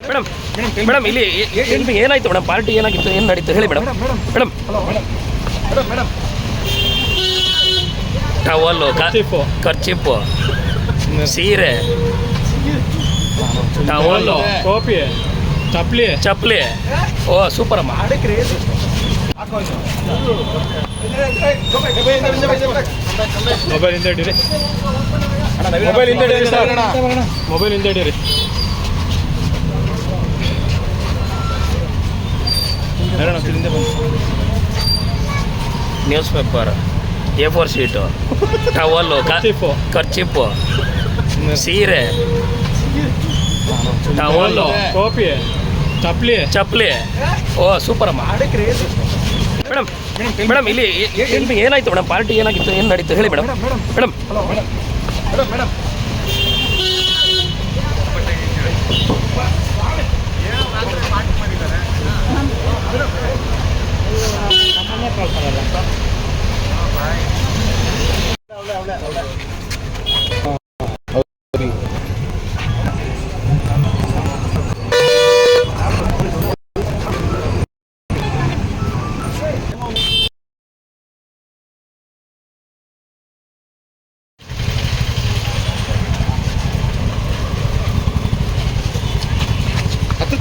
Madam madam ಇಲ್ಲಿ ಏನಾಯ್ತು madam? Party ಏನಾಗಿತ್ತು, ಏನು ನಡೀತು ಹೇಳಿ ಮೇಡಮ್. ಮೇಡಮ್ ಟವಲ್ಲು, ಖರ್ಚಿಪ್ಪು, ಸೀರೆ, ಟವಲ್ಲು, ಟೋಪಿ, ಚಪ್ಪಲಿ. ಓ ಸೂಪರ್ ಅಮ್ಮ. ಮೊಬೈಲ್ ಹಿಂದೆ ಇಡಿರಿ, ಮೊಬೈಲ್ ಹಿಂದೆ ಇಡಿರಿ ಸರ್, ಮೊಬೈಲ್ ಹಿಂದೆ ಇಡಿರಿ. News paper, A4 sheet, towel, kerchief, ಸೀರೆ, ಟವಲ್ಲು, ಟೋಪಿ, ಚಪ್ಪಲಿ. ಓ ಸೂಪರ್ ಅಮ್ಮ. ಮೇಡಮ್ ಮೇಡಮ್ ಇಲ್ಲಿ ಏನಾಯ್ತು ಮೇಡಮ್? ಪಾರ್ಟಿ ಏನಾಗಿತ್ತು, ಏನು ನಡೀತು ಹೇಳಿ ಮೇಡಮ್. ಮೇಡಮ್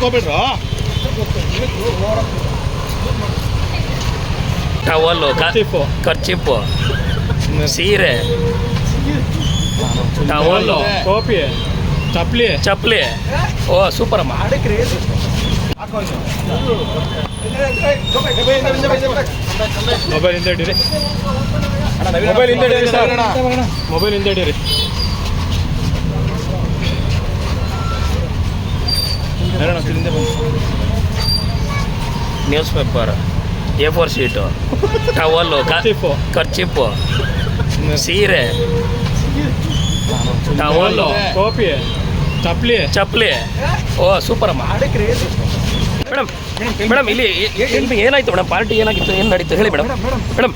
ಹೋಗ್ಬಿಡ್ರು. ಟವಲ್ಲು, ಖರ್ಚಿಪ್ಪು, ಸೀರೆ, ಟವಲ್ಲು, ಟೋಪಿ, ಚಪ್ಪಲಿ. ಓ ಸೂಪರ್ ಅಮ್ಮ. ಮೊಬೈಲ್ ಹಿಂದೆ ಇಡಿರಿ, ಮೊಬೈಲ್ ಹಿಂದೆ ಇಡಿರಿ ಸರ್, ಮೊಬೈಲ್ ಹಿಂದೆ ಇಡಿರಿ. News paper, A4 sheet, towel, kerchief, ಸೀರೆ, ಟವಲ್ಲು, ಟೋಪಿ, ಚಪ್ಪಲಿ. ಓ ಸೂಪರ್ ಅಮ್ಮ. ಮೇಡಮ್ ಮೇಡಮ್ ಇಲ್ಲಿ ಏನಾಯ್ತು ಮೇಡಮ್? ಪಾರ್ಟಿ ಏನಾಗಿತ್ತು, ಏನು ನಡೀತು ಹೇಳಿ ಮೇಡಮ್. ಮೇಡಮ್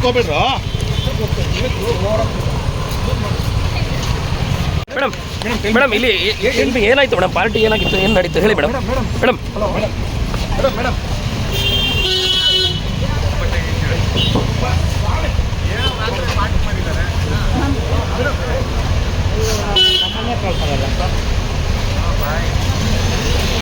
ಹೋಗ್ಬಿಡ್ರು. ಮೇಡಮ್ ಮೇಡಮ್ ಇಲ್ಲಿ ಏನಾಯ್ತು ಮೇಡಮ್? ಪಾರ್ಟಿ ಏನಾಗಿತ್ತು, ಏನು ನಡೀತು ಹೇಳಿ ಮೇಡಮ್. ಮೇಡಮ್ ನಮ್ಮನ್ನೇ ಕಳ್ಸಲ್ಲ.